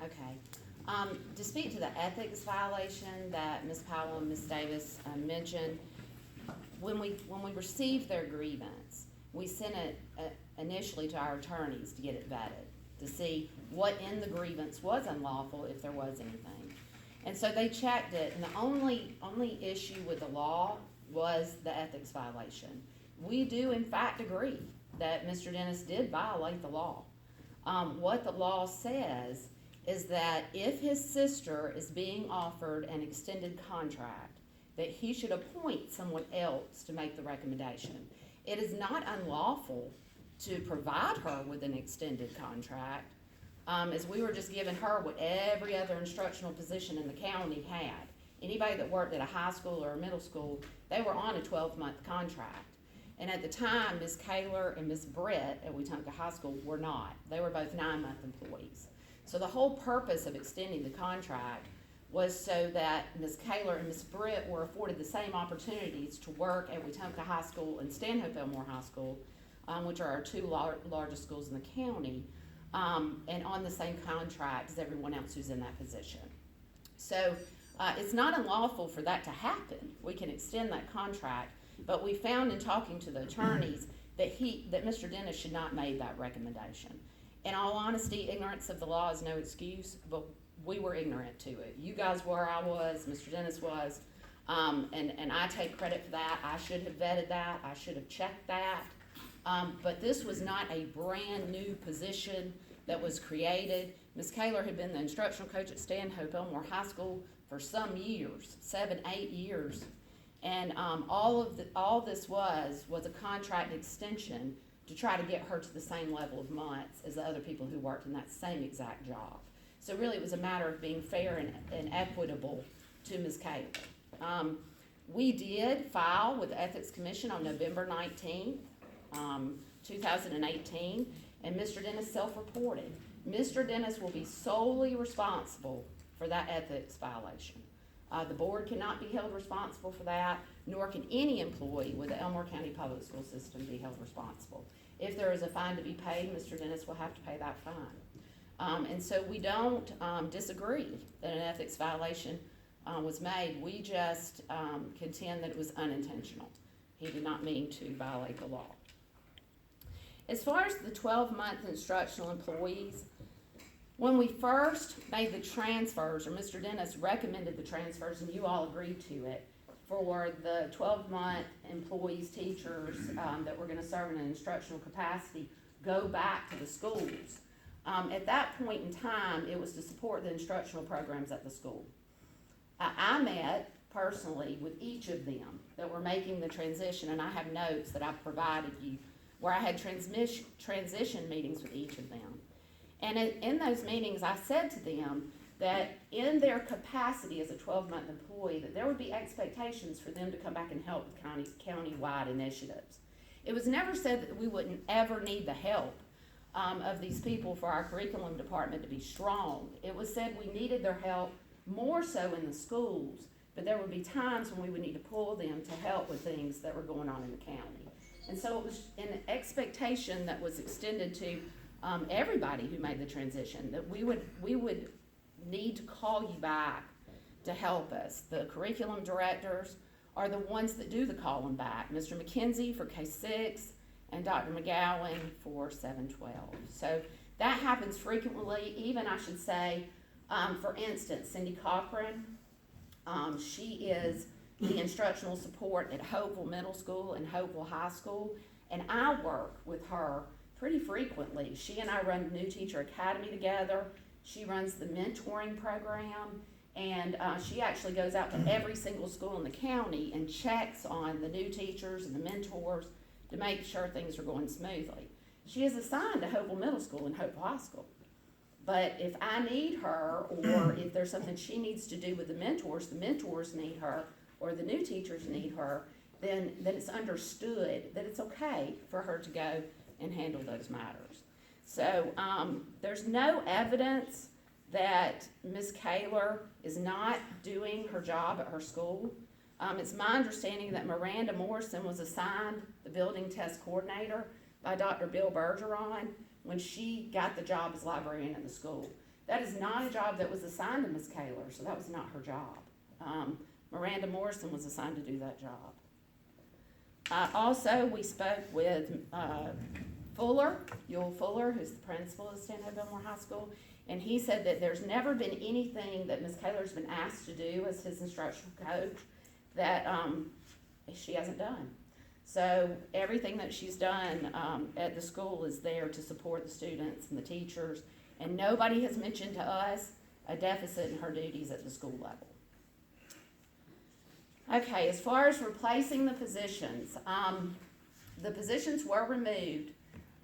Okay. To speak to the ethics violation that Ms. Powell and Ms. Davis mentioned, when we received their grievance, we sent it initially to our attorneys to get it vetted, to see what in the grievance was unlawful, if there was anything. And so they checked it, and the only issue with the law was the ethics violation. We do in fact agree that Mr. Dennis did violate the law. What the law says is that if his sister is being offered an extended contract, that he should appoint someone else to make the recommendation. It is not unlawful to provide her with an extended contract, as we were just giving her what every other instructional position in the county had. Anybody that worked at a high school or a middle school, they were on a 12-month contract. And at the time, Ms. Kaler and Ms. Britt at Wetumpka High School were not. They were both 9-month employees. So the whole purpose of extending the contract was so that Ms. Kaler and Ms. Britt were afforded the same opportunities to work at Wetumpka High School and Stanhope Elmore High School, which are our two largest schools in the county, and on the same contract as everyone else who's in that position. So it's not unlawful for that to happen. We can extend that contract, but we found in talking to the attorneys that Mr. Dennis should not make that recommendation. In all honesty, ignorance of the law is no excuse, but we were ignorant to it. You guys were, I was, Mr. Dennis was, and I take credit for that. I should have vetted that. I should have checked that. But this was not a brand new position that was created. Ms. Kaler had been the instructional coach at Stanhope Elmore High School for some years, 7, 8 years. And all this was a contract extension to try to get her to the same level of months as the other people who worked in that same exact job. So really it was a matter of being fair and equitable to Ms. Kaler. We did file with the Ethics Commission on November 19th, 2018, and Mr. Dennis self-reported. Mr. Dennis will be solely responsible for that ethics violation. The board cannot be held responsible for that, nor can any employee with the Elmore County Public School System be held responsible. If there is a fine to be paid, Mr. Dennis will have to pay that fine. And so we don't disagree that an ethics violation was made. We just contend that it was unintentional. He did not mean to violate the law. As far as the 12-month instructional employees, when we first made the transfers, or Mr. Dennis recommended the transfers and you all agreed to it, for the 12-month employees, teachers that were going to serve in an instructional capacity, go back to the schools. At that point in time, it was to support the instructional programs at the school. I met personally with each of them that were making the transition, and I have notes that I've provided you where I had transition meetings with each of them. And in those meetings, I said to them that in their capacity as a 12-month employee, that there would be expectations for them to come back and help with county-wide initiatives. It was never said that we wouldn't ever need the help of these people for our curriculum department to be strong. It was said we needed their help more so in the schools, but there would be times when we would need to pull them to help with things that were going on in the county. And so it was an expectation that was extended to everybody who made the transition, that we would need to call you back to help us. The curriculum directors are the ones that do the calling back. Mr. McKenzie for K-6 and Dr. McGowan for 712. So that happens frequently. Even I should say, for instance, Cindy Cochran, she is the instructional support at Hopeville Middle School and Hopeville High School, and I work with her pretty frequently. She and I run New Teacher Academy together. She runs the mentoring program, and she actually goes out to every single school in the county and checks on the new teachers and the mentors to make sure things are going smoothly. She is assigned to Hopeville Middle School and Hopeville High School. But if I need her, or if there's something she needs to do with the mentors need her, or the new teachers need her, then it's understood that it's okay for her to go and handle those matters. So there's no evidence that Ms. Kaler is not doing her job at her school. It's my understanding that Miranda Morrison was assigned the building test coordinator by Dr. Bill Bergeron when she got the job as librarian in the school. That is not a job that was assigned to Ms. Kaler, so that was not her job. Miranda Morrison was assigned to do that job. Also, we spoke with Ewell Fuller, who's the principal of Stanhope Elmore High School, and he said that there's never been anything that Ms. Kaler's been asked to do as his instructional coach that she hasn't done. So everything that she's done at the school is there to support the students and the teachers, and nobody has mentioned to us a deficit in her duties at the school level. Okay, as far as replacing the positions were removed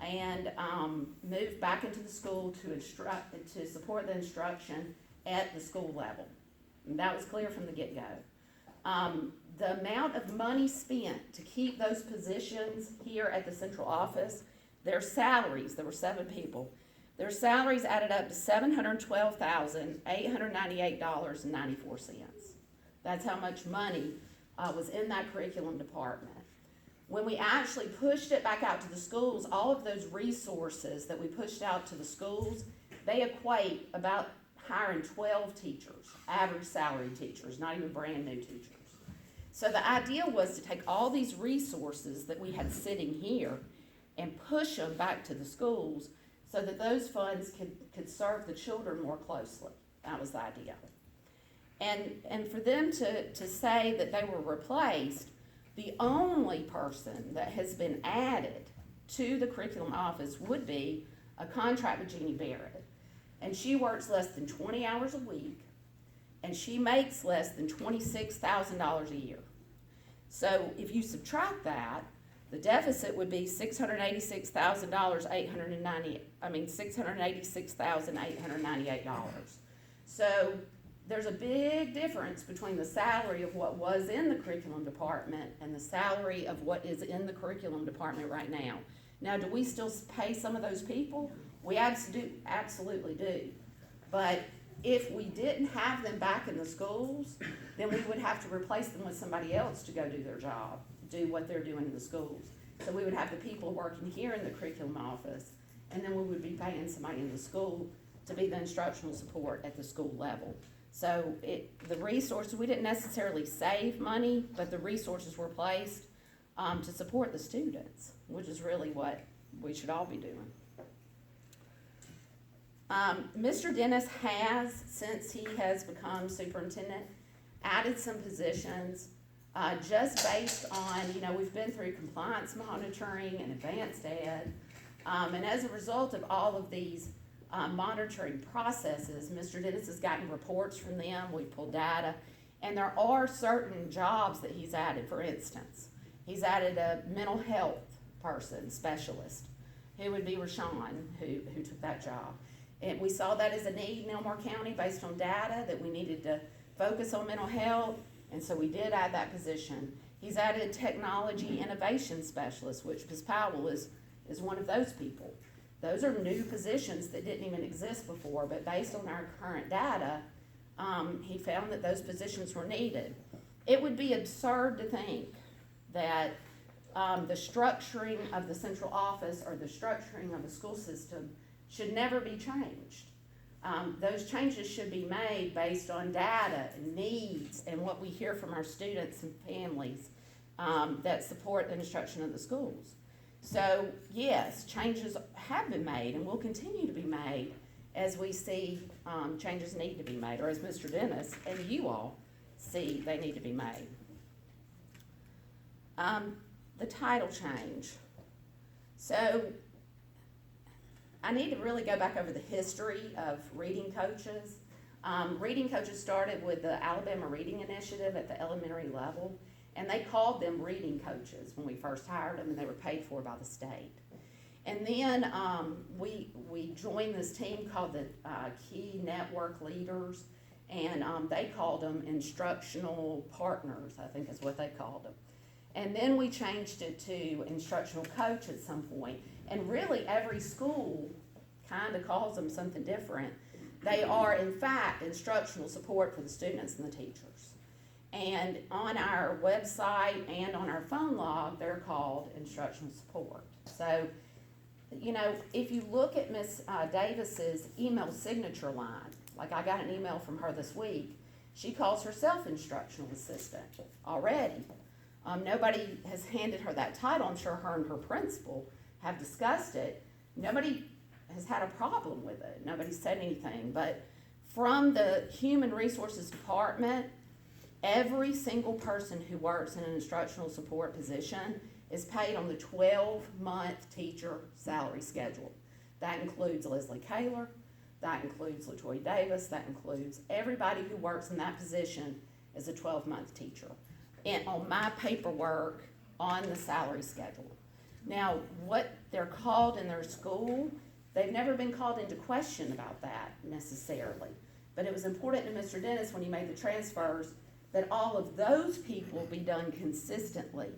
and moved back into the school to support the instruction at the school level. And that was clear from the get-go. The amount of money spent to keep those positions here at the central office, their salaries, there were 7 people, their salaries added up to $712,898.94. That's how much money was in that curriculum department. When we actually pushed it back out to the schools, all of those resources that we pushed out to the schools, they equate about hiring 12 teachers, average salary teachers, not even brand new teachers. So the idea was to take all these resources that we had sitting here and push them back to the schools so that those funds could serve the children more closely. That was the idea. And for them to say that they were replaced, the only person that has been added to the curriculum office would be a contract with Jeannie Barrett. And she works less than 20 hours a week, and she makes less than $26,000 a year. So if you subtract that, the deficit would be $686,898. So there's a big difference between the salary of what was in the curriculum department and the salary of what is in the curriculum department right now. Now, do we still pay some of those people? We absolutely do. But if we didn't have them back in the schools, then we would have to replace them with somebody else to go do their job, do what they're doing in the schools. So we would have the people working here in the curriculum office, and then we would be paying somebody in the school to be the instructional support at the school level. So the resources, we didn't necessarily save money, but the resources were placed to support the students, which is really what we should all be doing. Mr. Dennis has, since he has become superintendent, added some positions just based on, we've been through compliance monitoring and advanced ed, and as a result of all of these monitoring processes, Mr. Dennis has gotten reports from them, we pulled data, and there are certain jobs that he's added. For instance, he's added a mental health person, specialist, who would be Rashawn, who took that job. And we saw that as a need in Elmore County based on data that we needed to focus on mental health, and so we did add that position. He's added a technology innovation specialist, which Ms. Powell is one of those people. Those are new positions that didn't even exist before, but based on our current data, he found that those positions were needed. It would be absurd to think that the structuring of the central office or the structuring of the school system should never be changed. Those changes should be made based on data and needs and what we hear from our students and families that support the instruction of the schools. So yes, changes have been made and will continue to be made as we see changes need to be made, or as Mr. Dennis and you all see they need to be made. The title change. So I need to really go back over the history of reading coaches. Reading coaches started with the Alabama Reading Initiative at the elementary level, and they called them reading coaches when we first hired them, and they were paid for by the state. And then we joined this team called the Key Network Leaders, and they called them instructional partners, I think is what they called them. And then we changed it to instructional coach at some point. And really every school kind of calls them something different. They are, in fact, instructional support for the students and the teachers. And on our website and on our phone log, they're called instructional support. So you know, if you look at Ms. Davis's email signature line, like I got an email from her this week, she calls herself instructional assistant already. Nobody has handed her that title. I'm sure her and her principal have discussed it. Nobody has had a problem with it. Nobody said anything. But from the Human Resources Department, every single person who works in an instructional support position is paid on the 12-month teacher salary schedule. That includes Leslie Kaler, that includes Latoya Davis, that includes everybody who works in that position as a 12-month teacher. And on my paperwork on the salary schedule. Now, what they're called in their school, they've never been called into question about that necessarily. But it was important to Mr. Dennis when he made the transfers that all of those people be done consistently.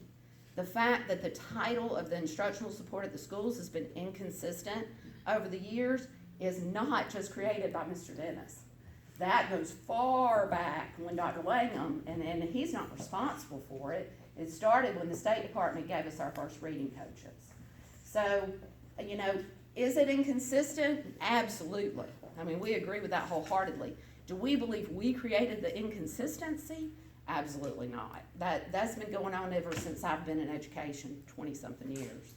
The fact that the title of the instructional support at the schools has been inconsistent over the years is not just created by Mr. Dennis. That goes far back when Dr. Langham, and he's not responsible for it. It started when the State Department gave us our first reading coaches. So, you know, is it inconsistent? Absolutely. I mean, we agree with that wholeheartedly. Do we believe we created the inconsistency? Absolutely not. That's been going on ever since I've been in education, 20-something years.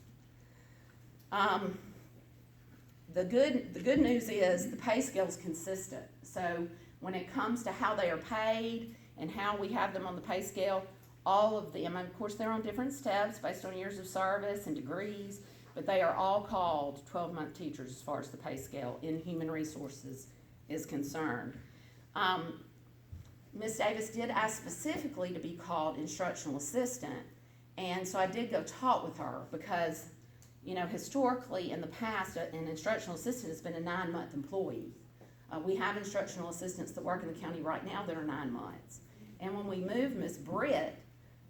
The good news is the pay scale is consistent. So when it comes to how they are paid and how we have them on the pay scale, all of them, of course they're on different steps based on years of service and degrees, but they are all called 12-month teachers as far as the pay scale in human resources is concerned. Ms. Davis did ask specifically to be called instructional assistant, and so I did go talk with her because, you know, historically in the past, an instructional assistant has been a 9-month employee. We have instructional assistants that work in the county right now that are 9 months. And when we moved Ms. Britt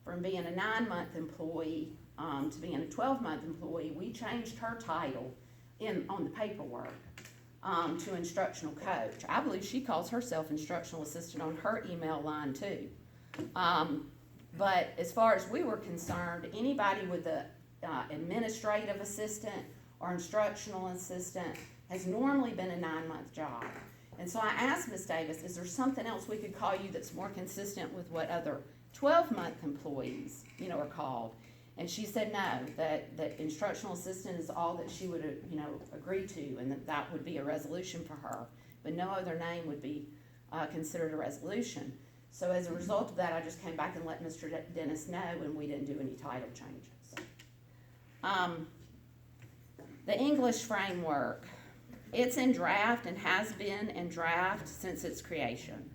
from being a 9-month employee to being a 12-month employee, we changed her title on the paperwork to instructional coach. I believe she calls herself instructional assistant on her email line too. But as far as we were concerned, anybody with the administrative assistant or instructional assistant has normally been a 9-month job. And so I asked Ms. Davis, is there something else we could call you that's more consistent with what other 12-month employees, you know, are called? And she said no, that instructional assistant is all that she would, you know, agree to, and that would be a resolution for her. But no other name would be considered a resolution. So as a result of that, I just came back and let Mr. Dennis know, and we didn't do any title changes. The English framework, it's in draft and has been in draft since its creation.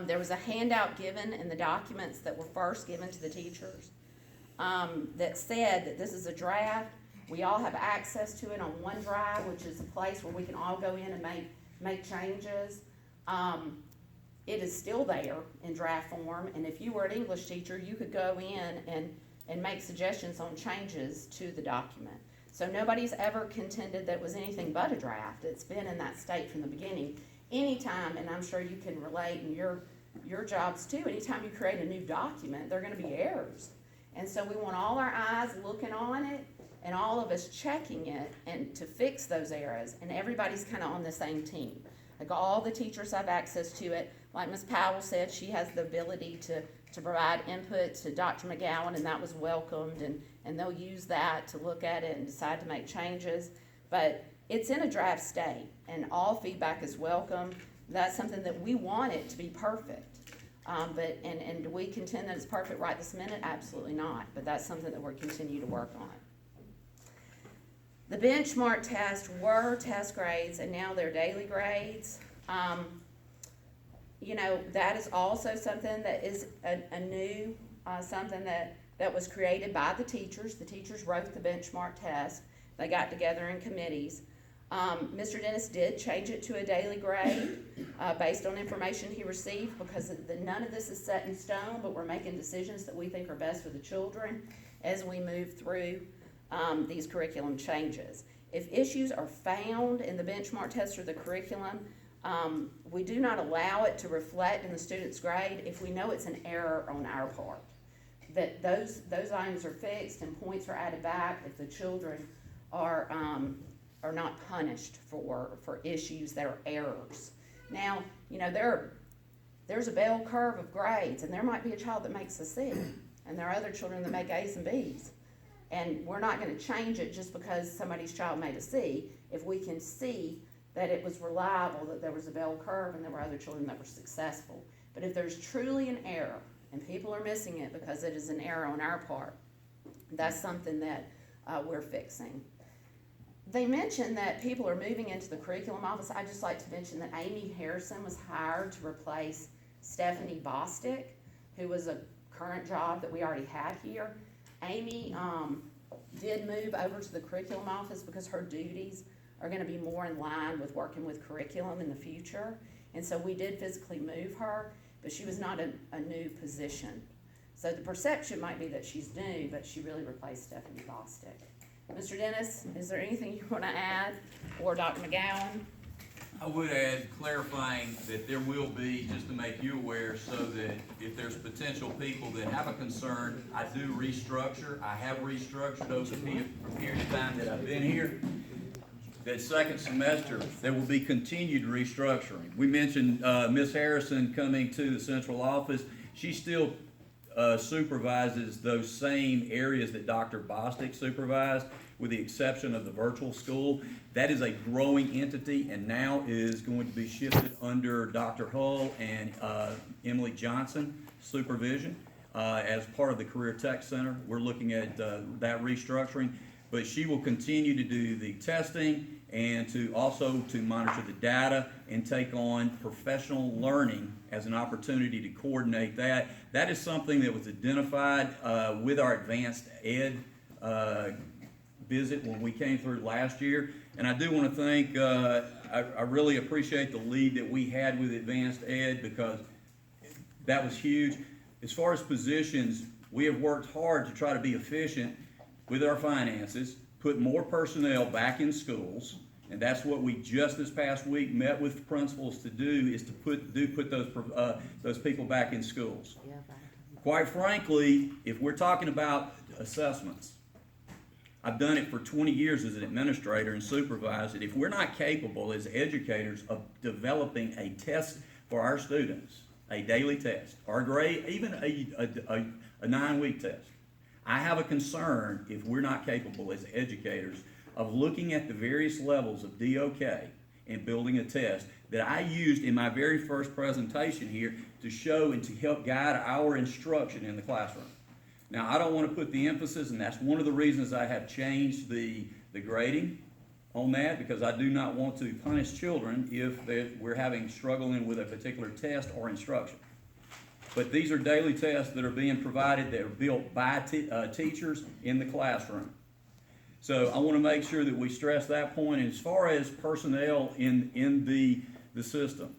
There was a handout given in the documents that were first given to the teachers that said that this is a draft. We all have access to it on OneDrive, which is a place where we can all go in and make changes. It is still there in draft form, and if you were an English teacher, you could go in and make suggestions on changes to the document. So nobody's ever contended that it was anything but a draft. It's been in that state from the beginning. Anytime, and I'm sure you can relate in your jobs too, anytime you create a new document, there are going to be errors. And so we want all our eyes looking on it and all of us checking it and to fix those errors. And everybody's kind of on the same team. Like all the teachers have access to it. Like Ms. Powell said, she has the ability to provide input to Dr. McGowan, and that was welcomed, and they'll use that to look at it and decide to make changes. But it's in a draft state, and all feedback is welcome. That's something that we want it to be perfect. And do we contend that it's perfect right this minute? Absolutely not, but that's something that we're continuing to work on. The benchmark tests were test grades, and now they're daily grades. You know, that is also something that is a new, something that was created by the teachers. The teachers wrote the benchmark test. They got together in committees. Mr. Dennis did change it to a daily grade based on information he received, because none of this is set in stone, but we're making decisions that we think are best for the children as we move through these curriculum changes. If issues are found in the benchmark test or the curriculum, we do not allow it to reflect in the student's grade if we know it's an error on our part. That those items are fixed and points are added back if the children are not punished for issues that are errors. Now, you know, there's a bell curve of grades, and there might be a child that makes a C, and there are other children that make A's and B's. And we're not gonna change it just because somebody's child made a C, if we can see that it was reliable, that there was a bell curve, and there were other children that were successful. But if there's truly an error, and people are missing it because it is an error on our part, that's something that we're fixing. They mentioned that people are moving into the curriculum office. I'd just like to mention that Amy Harrison was hired to replace Stephanie Bostick, who was a current job that we already had here. Amy did move over to the curriculum office because her duties are gonna be more in line with working with curriculum in the future. And so we did physically move her, but she was not a new position. So the perception might be that she's new, but she really replaced Stephanie Bostick. Mr. Dennis, is there anything you wanna add, or Dr. McGowan? I would add clarifying that there will be, just to make you aware, so that if there's potential people that have a concern, I do restructure. I have restructured over the period of time that I've been here. That second semester, there will be continued restructuring. We mentioned Ms. Harrison coming to the central office. She still supervises those same areas that Dr. Bostick supervised, with the exception of the virtual school. That is a growing entity and now is going to be shifted under Dr. Hull and Emily Johnson supervision as part of the Career Tech Center. We're looking at that restructuring, but she will continue to do the testing and to also to monitor the data and take on professional learning as an opportunity to coordinate that. That is something that was identified with our advanced ed visit when we came through last year. And I do want to thank, I really appreciate the lead that we had with advanced ed, because that was huge. As far as positions, we have worked hard to try to be efficient with our finances, put more personnel back in schools, and that's what we just this past week met with principals to do, is to put those people back in schools. Yeah, Quite frankly, if we're talking about assessments, I've done it for 20 years as an administrator and supervised it. If we're not capable as educators of developing a test for our students, a daily test, or grade, even a 9-week test, I have a concern if we're not capable as educators of looking at the various levels of DOK and building a test that I used in my very first presentation here to show and to help guide our instruction in the classroom. Now, I don't want to put the emphasis, and that's one of the reasons I have changed the grading on that, because I do not want to punish children if we're struggling with a particular test or instruction. But these are daily tests that are being provided, that are built by teachers in the classroom. So I want to make sure that we stress that point. And as far as personnel in the system,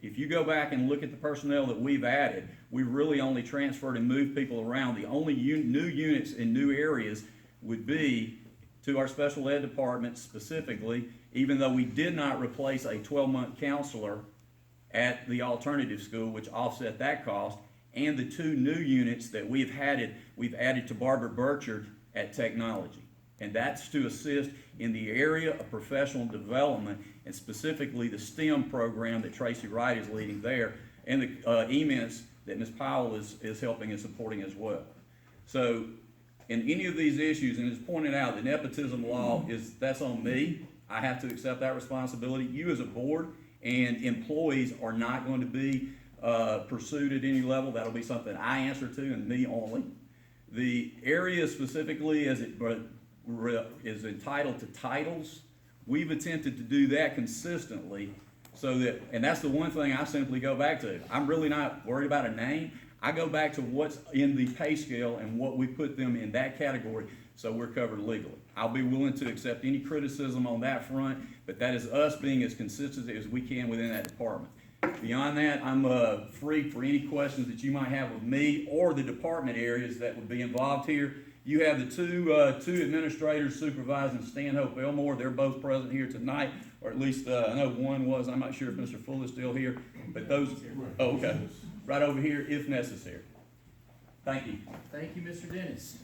if you go back and look at the personnel that we've added, we really only transferred and moved people around. The only new units in new areas would be to our special ed department specifically, even though we did not replace a 12-month counselor at the alternative school, which offset that cost, and the 2 new units that we've added to Barbara Burchard at technology. And that's to assist in the area of professional development, and specifically the STEM program that Tracy Wright is leading there, and the EMINS that Ms. Powell is helping and supporting as well. So in any of these issues, and as pointed out, the nepotism law that's on me. I have to accept that responsibility. You as a board and employees are not going to be pursued at any level. That'll be something I answer to, and me only. The area specifically, as it is entitled to titles, we've attempted to do that consistently, so that, and that's the one thing I simply go back to. I'm really not worried about a name. I go back to what's in the pay scale and what we put them in that category, so we're covered legally. I'll be willing to accept any criticism on that front, but that is us being as consistent as we can within that department. Beyond that, I'm free for any questions that you might have of me or the department areas that would be involved here. You have the two administrators supervising Stanhope Elmore. They're both present here tonight, or at least I know one was. I'm not sure if Mr. Full is still here, but those, oh, okay, right over here if necessary. Thank you. Thank you, Mr. Dennis.